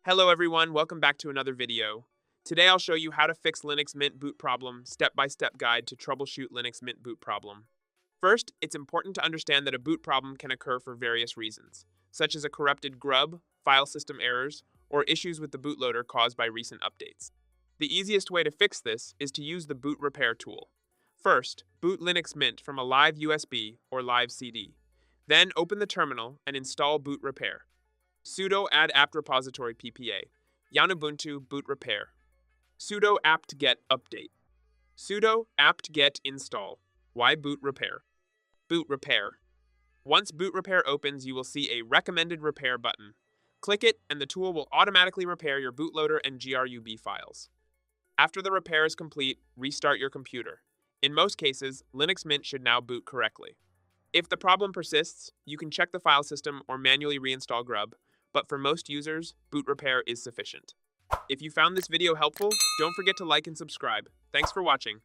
Hello everyone, welcome back to another video. Today I'll show you how to fix Linux Mint boot problem, step-by-step guide to troubleshoot Linux Mint boot problem. First, it's important to understand that a boot problem can occur for various reasons, such as a corrupted GRUB, file system errors, or issues with the bootloader caused by recent updates. The easiest way to fix this is to use the boot repair tool. First, boot Linux Mint from a live USB or live CD. Then open the terminal and install boot repair. Sudo add apt repository ppa, Ubuntu boot repair, sudo apt-get update, sudo apt-get install, boot repair. Boot repair. Once boot repair opens, you will see a recommended repair button. Click it and the tool will automatically repair your bootloader and GRUB files. After the repair is complete, restart your computer. In most cases, Linux Mint should now boot correctly. If the problem persists, you can check the file system or manually reinstall GRUB, but for most users, boot repair is sufficient. If you found this video helpful, don't forget to like and subscribe. Thanks for watching.